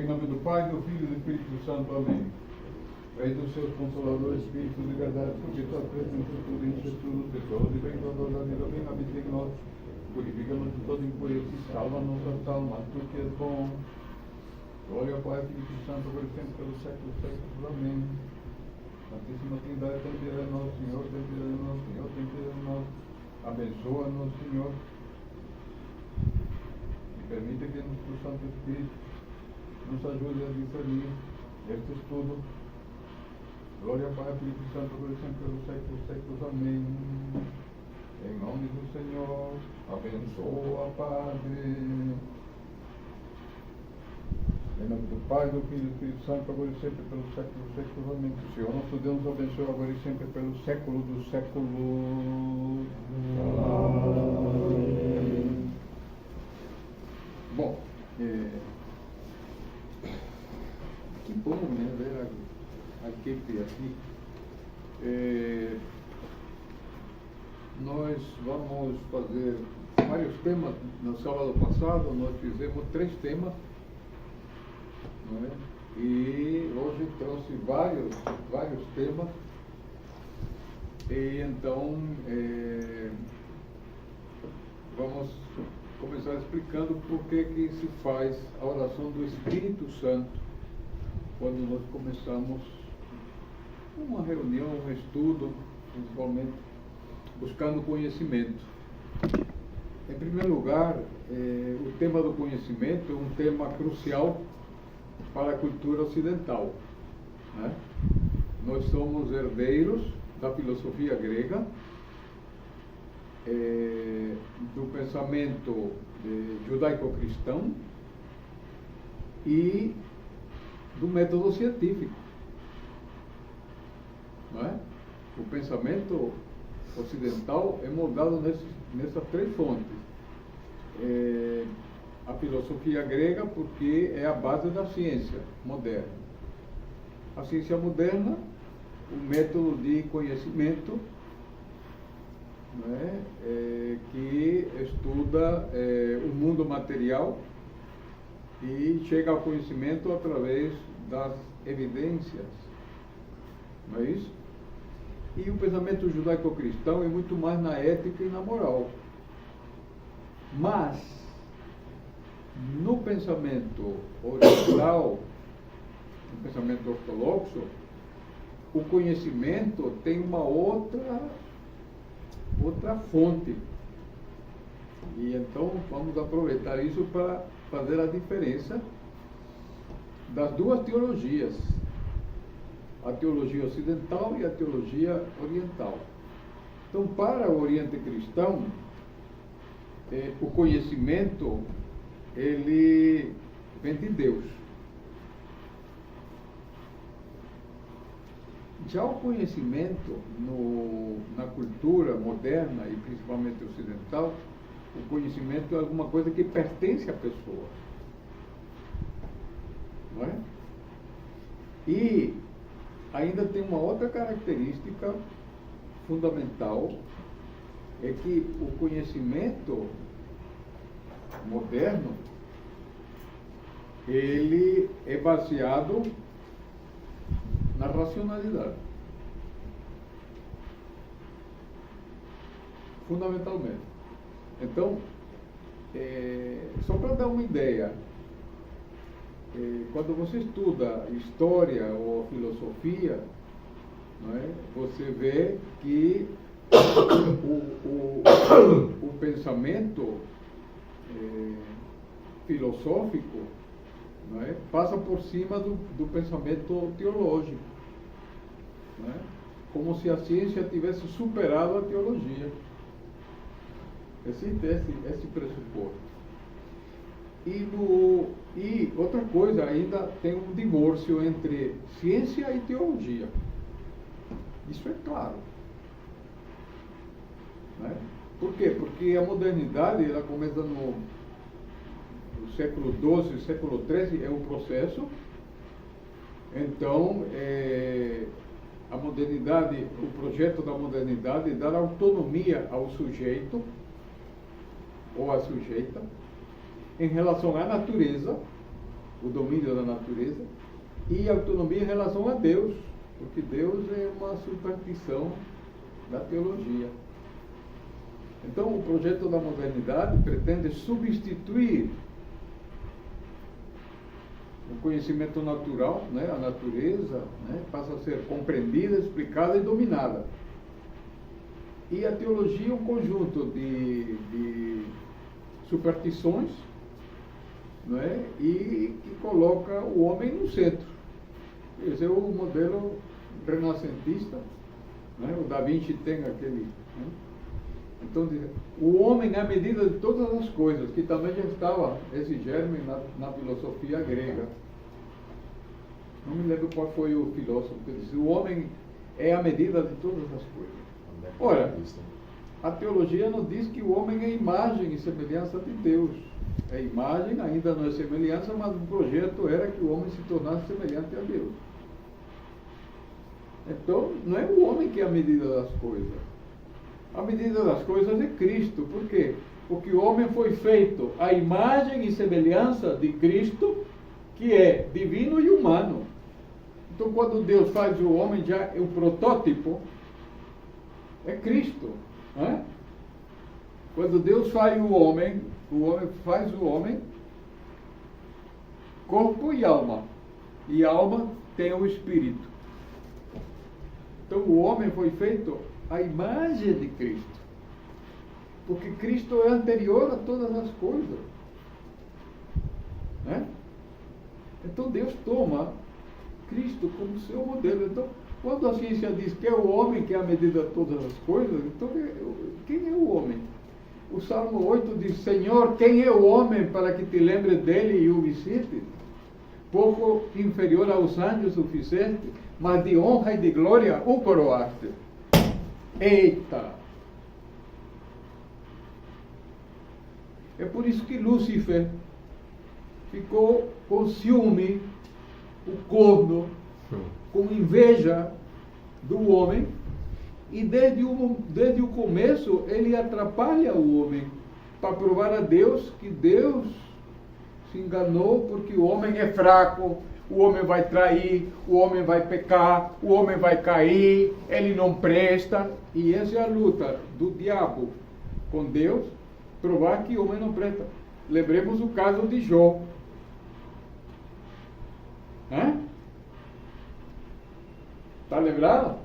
Em nome do Pai, do Filho e do Espírito Santo. Amém. Vem do seu Consolador, Espírito de verdade, porque tua presença tudo enche tudo, tesouro e vengador da vida, vem habita em nós, purifica-nos de toda impureza e salva nossas almas, tu que és bom. Glória ao Pai, Filho e Santo, por sempre, pelos séculos dos séculos. Amém. Santíssima Trindade, tem piedade de nós, Senhor, tem piedade de nós, Senhor, tem piedade de nós. Abençoa-nos, Senhor. E permite que o Santo Espírito nos ajude a discernir este estudo. Glória ao Pai, Filho e Santo, por sempre, pelos séculos dos séculos. Amém. Em nome do Senhor, abençoa, Padre. Em nome do Pai, do Filho e do Espírito Santo, agora e sempre, pelos séculos dos séculos. Amém. Que o Senhor nosso Deus nos abençoe agora e sempre, pelo século dos séculos. Amém. Bom, que bom, né, ver a equipe aqui. Nós vamos fazer vários temas. No sábado passado nós fizemos 3 temas, não é? E hoje trouxe vários temas. E então vamos começar explicando por que se faz a oração do Espírito Santo quando nós começamos uma reunião, um estudo, principalmente buscando conhecimento. Em primeiro lugar, o tema do conhecimento é um tema crucial para a cultura ocidental, né? Nós somos herdeiros da filosofia grega, do pensamento judaico-cristão e do método científico, não é? O pensamento ocidental é moldado nessas 3 fontes. A filosofia grega, porque é a base da ciência moderna. A ciência moderna, o método de conhecimento, não é? Que estuda o mundo material e chega ao conhecimento através das evidências, não é isso? E o pensamento judaico-cristão é muito mais na ética e na moral. Mas, no pensamento oriental, no pensamento ortodoxo, o conhecimento tem uma outra fonte. E então vamos aproveitar isso para fazer a diferença das 2 teologias, a teologia ocidental e a teologia oriental. Então, para o Oriente cristão, o conhecimento, ele vem de Deus. Já o conhecimento na cultura moderna e principalmente ocidental, o conhecimento é alguma coisa que pertence à pessoa, não é? E ainda tem uma outra característica fundamental, é que o conhecimento moderno, ele é baseado na racionalidade, fundamentalmente. Então, só para dar uma ideia, quando você estuda história ou filosofia, não é? Você vê que o pensamento filosófico, não é? Passa por cima do pensamento teológico, não é? Como se a ciência tivesse superado a teologia. Existe esse pressuposto. E outra coisa, ainda tem um divórcio entre ciência e teologia. Isso é claro, né? Por quê? Porque a modernidade, ela começa no século XII, século XIII, é um processo. Então, a modernidade, o projeto da modernidade, dá autonomia ao sujeito ou à sujeita em relação à natureza o domínio da natureza, e autonomia em relação a Deus, porque Deus é uma superstição da teologia. Então, o projeto da modernidade pretende substituir o conhecimento natural, né, a natureza, né, passa a ser compreendida, explicada e dominada. E a teologia é um conjunto de superstições, né, e que coloca o homem no centro. Esse é o modelo renascentista, né, o Da Vinci tem aquele... Né, então, o homem é a medida de todas as coisas, que também já estava esse germe na filosofia grega. Não me lembro qual foi o filósofo que disse: o homem é a medida de todas as coisas. Ora, a teologia não diz que o homem é imagem e semelhança de Deus. É imagem, ainda não é semelhança, mas o projeto era que o homem se tornasse semelhante a Deus. Então, não é o homem que é a medida das coisas. A medida das coisas é Cristo. Por quê? Porque o homem foi feito à imagem e semelhança de Cristo, que é divino e humano. Então, quando Deus faz o homem, já é o protótipo, é Cristo. Né? Quando Deus faz o homem faz o homem corpo e alma. E a alma tem o espírito. Então, o homem foi feito a imagem de Cristo, porque Cristo é anterior a todas as coisas, né? Então Deus toma Cristo como seu modelo. Então, quando a ciência diz que é o homem que é a medida de todas as coisas, então quem é o homem? O Salmo 8 diz: Senhor, quem é o homem para que te lembre dele e o visite? Pouco inferior aos anjos o fizeste, mas de honra e de glória o coroaste. Eita! É por isso que Lúcifer ficou com ciúme, o corno, com inveja do homem, e desde o começo ele atrapalha o homem para provar a Deus que Deus se enganou, porque o homem é fraco, o homem vai trair, o homem vai pecar, o homem vai cair, ele não presta. E essa é a luta do diabo com Deus, provar que o homem não presta. Lembremos o caso de Jó. Está lembrado?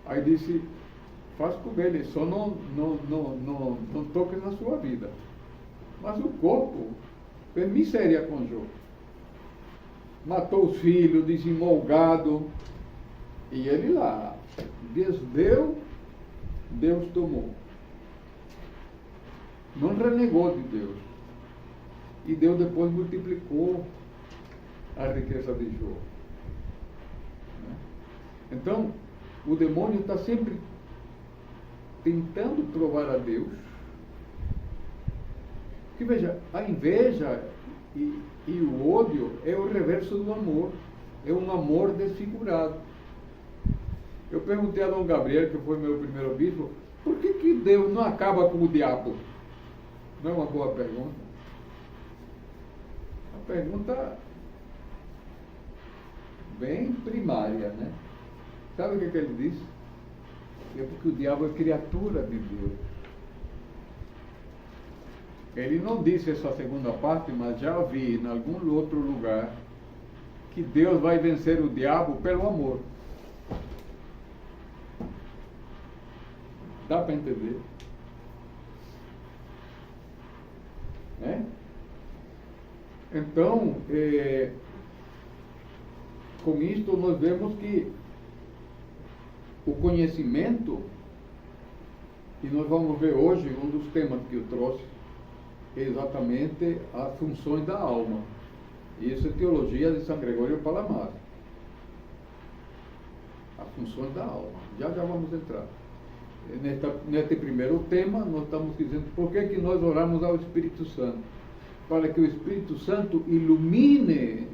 Aí disse: faz com ele, só não toque na sua vida. Mas o corpo fez miséria com Jó. Matou os filhos, dizimou o gado, e ele lá, Deus deu, Deus tomou. Não renegou de Deus. E Deus depois multiplicou a riqueza de Jó. Então, o demônio está sempre tentando provar a Deus. Que veja, a inveja e o ódio é o reverso do amor. É um amor desfigurado. Eu perguntei a Dom Gabriel, que foi meu primeiro bispo, por que Deus não acaba com o diabo? Não é uma boa pergunta? Uma pergunta bem primária, né? Sabe o que ele disse? É porque o diabo é criatura de Deus. Ele não disse essa segunda parte, mas já vi em algum outro lugar que Deus vai vencer o diabo pelo amor. Dá para entender? Então, com isto nós vemos que o conhecimento, e nós vamos ver hoje um dos temas que eu trouxe, é exatamente as funções da alma. Isso é teologia de São Gregório Palamas. As funções da alma. Já vamos entrar. Neste primeiro tema, nós estamos dizendo por que nós oramos ao Espírito Santo. Para que o Espírito Santo ilumine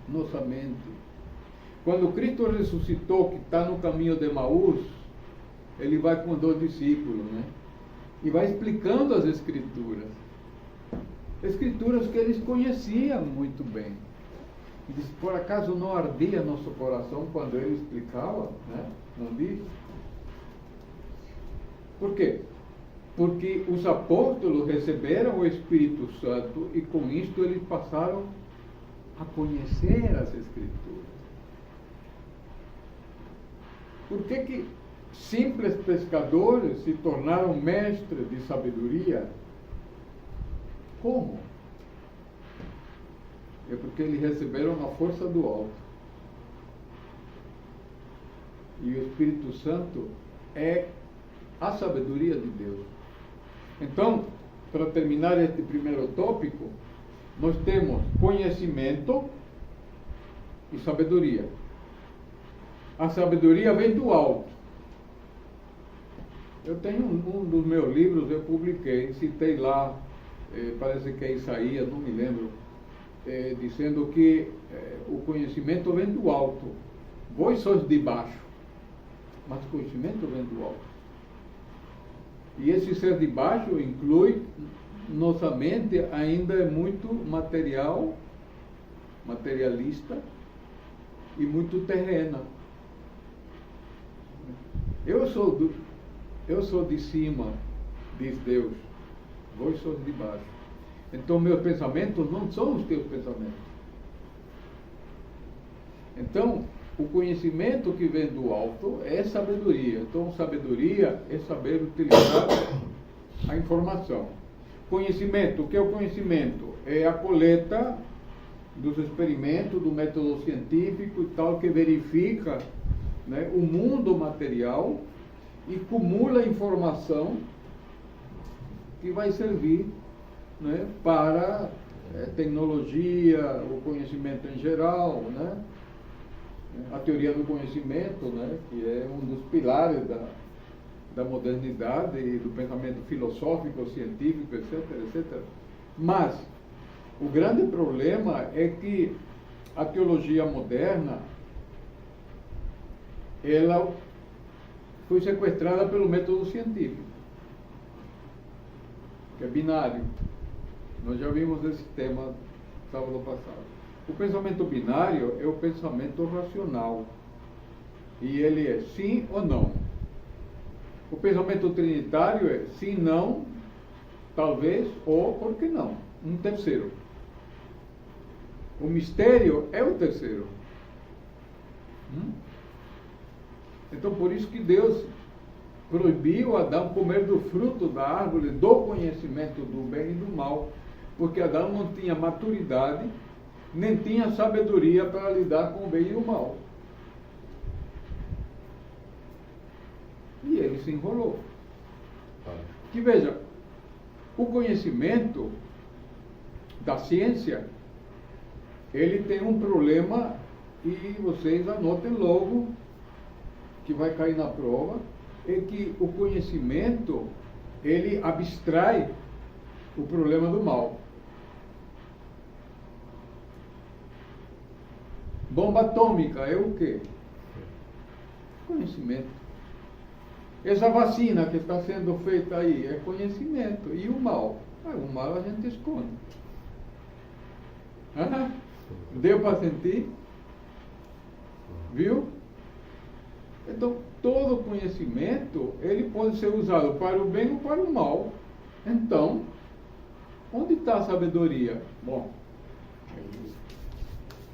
nossa mente. Quando Cristo ressuscitou, que está no caminho de Emaús, ele vai com 12 discípulos, né? E vai explicando as Escrituras. Escrituras que eles conheciam muito bem. E diz, por acaso não ardia nosso coração quando ele explicava, né? Não diz? Por quê? Porque os apóstolos receberam o Espírito Santo e com isto eles passaram a conhecer as Escrituras. Por que simples pescadores se tornaram mestres de sabedoria? Como? É porque eles receberam a força do alto. E o Espírito Santo é a sabedoria de Deus. Então, para terminar este primeiro tópico, nós temos conhecimento e sabedoria. A sabedoria vem do alto. Eu tenho um dos meus livros, eu publiquei, citei lá, parece que é Isaías, não me lembro, dizendo que o conhecimento vem do alto. Vós sois de baixo, mas o conhecimento vem do alto. E esse ser de baixo inclui, nossa mente ainda é muito materialista e muito terrena. Eu sou de cima, diz Deus, vós sois de baixo. Então meus pensamentos não são os teus pensamentos. Então, o conhecimento que vem do alto é sabedoria. Então, sabedoria é saber utilizar a informação. Conhecimento, o que é o conhecimento? É a coleta dos experimentos, do método científico e tal, que verifica, né, o mundo material e acumula informação que vai servir, né, para tecnologia, o conhecimento em geral, né? A teoria do conhecimento, né, que é um dos pilares da modernidade e do pensamento filosófico, científico, etc, etc. Mas o grande problema é que a teologia moderna, ela foi sequestrada pelo método científico, que é binário. Nós já vimos esse tema sábado passado. O pensamento binário é o pensamento racional. E ele é sim ou não. O pensamento trinitário é sim, não, talvez, ou por que não. Um terceiro. O mistério é o terceiro. Então, por isso que Deus proibiu Adão comer do fruto da árvore do conhecimento do bem e do mal. Porque Adão não tinha maturidade, nem tinha sabedoria para lidar com o bem e o mal. E ele se enrolou. Que veja, o conhecimento da ciência, ele tem um problema, e vocês anotem logo, que vai cair na prova, é que o conhecimento, ele abstrai o problema do mal. Bomba atômica é o quê? Conhecimento. Essa vacina que está sendo feita aí é conhecimento. E o mal? O mal a gente esconde. Deu para sentir? Viu? Então, todo conhecimento, ele pode ser usado para o bem ou para o mal. Então, onde está a sabedoria? Bom,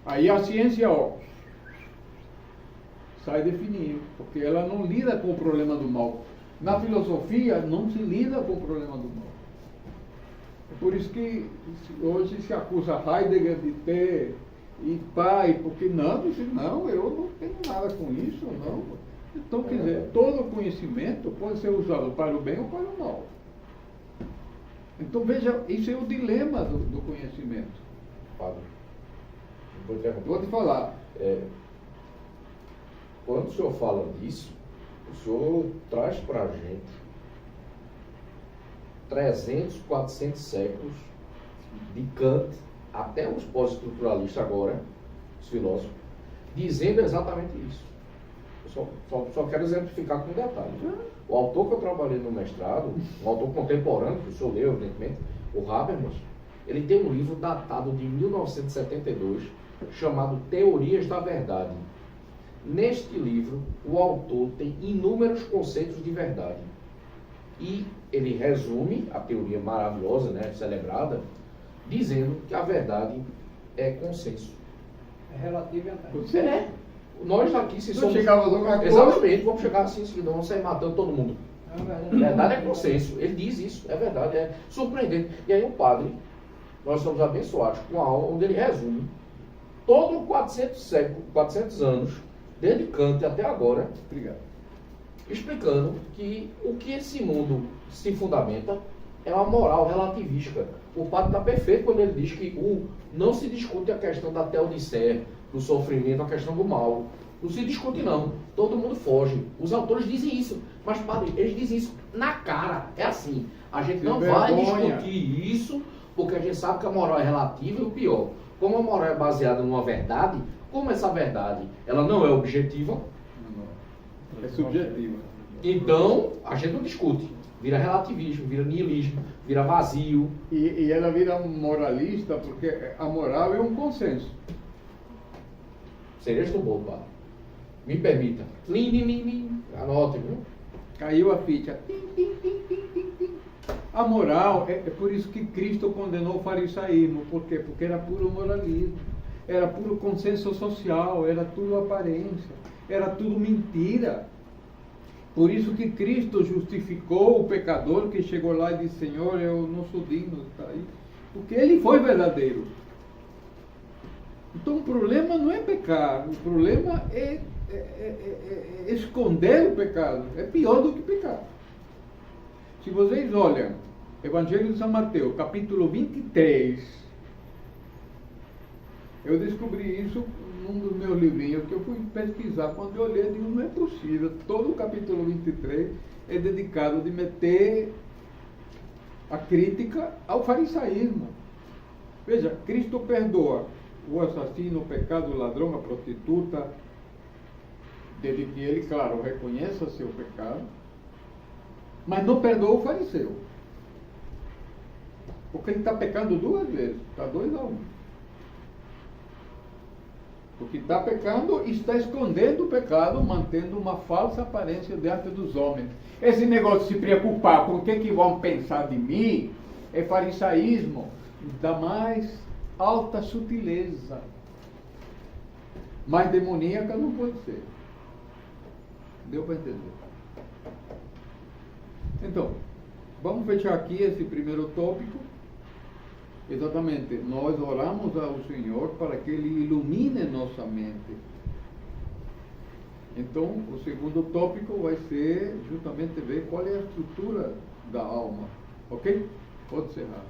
aí a ciência, sai definindo, porque ela não lida com o problema do mal. Na filosofia, não se lida com o problema do mal. É por isso que hoje se acusa Heidegger de ter e pai, porque não, eu não tenho nada com isso, não. Então, quer dizer, todo conhecimento pode ser usado para o bem ou para o mal. Então, veja, isso é o dilema do conhecimento. Padre, Vou te falar. Quando o senhor fala disso, o senhor traz para a gente 300, 400 séculos de Kant até os pós-estruturalistas agora, os filósofos, dizendo exatamente isso. Eu só quero exemplificar com um detalhe. O autor que eu trabalhei no mestrado, um autor contemporâneo, que o senhor leu, evidentemente, o Habermas, Ele tem um livro datado de 1972, chamado Teorias da Verdade. Neste livro, o autor tem inúmeros conceitos de verdade. E ele resume a teoria maravilhosa, né, celebrada, dizendo que a verdade é consenso. É relativo a Você É. Nós aqui, se não somos... chegava a uma coisa. Exatamente, vamos chegar assim, senão vamos sair matando todo mundo. É Verdade é consenso. Ele diz isso, é verdade, é surpreendente. E aí o padre, nós somos abençoados com a aula onde ele resume todo 400 anos, desde Kant até agora, Obrigado. explicando que o que esse mundo se fundamenta é uma moral relativística. O padre está perfeito quando ele diz que não se discute a questão da teodiceia, do sofrimento, a questão do mal. Não se discute não. Todo mundo foge. Os autores dizem isso. Mas, padre, eles dizem isso na cara. É assim. A gente Que não vai vergonha. discutir isso, porque a gente sabe que a moral é relativa e o pior. Como a moral é baseada numa verdade, como essa verdade ela não é objetiva, Não. É subjetiva. então a gente não discute. Vira relativismo, vira niilismo, vira vazio. E ela vira um moralista porque a moral é um consenso. Cereja do bolo, padre. Me permita. Anote, viu? Caiu a ficha. Tim, tim, tim, tim, tim, tim. A moral, é por isso que Cristo condenou o farisaísmo. Por quê? Porque era puro moralismo. Era puro consenso social, era tudo aparência, era tudo mentira. Por isso que Cristo justificou o pecador que chegou lá e disse, Senhor, eu não sou digno de estar aí. Porque ele foi verdadeiro. Então o problema não é pecar, o problema é esconder o pecado. É pior do que pecar. Se vocês olham, Evangelho de São Mateus, capítulo 23, eu descobri isso num dos meus livrinhos que eu fui pesquisar. Quando eu olhei, eu digo, não é possível. Todo o capítulo 23 é dedicado de meter a crítica ao farisaísmo. Veja, Cristo perdoa o assassino, o pecado, o ladrão, a prostituta, desde que ele, claro, reconheça seu pecado, mas não perdoa o fariseu. Porque ele está pecando duas vezes, está 2-1. Porque está pecando e está escondendo o pecado, mantendo uma falsa aparência diante dos homens. Esse negócio de se preocupar com o que vão pensar de mim é farisaísmo da mais alta sutileza. Mas demoníaca não pode ser. Deu para entender? Então, vamos fechar aqui esse primeiro tópico. Exatamente, nós oramos ao Senhor para que Ele ilumine nossa mente. Então, o segundo tópico vai ser justamente ver qual é a estrutura da alma. Ok? Pode encerrar.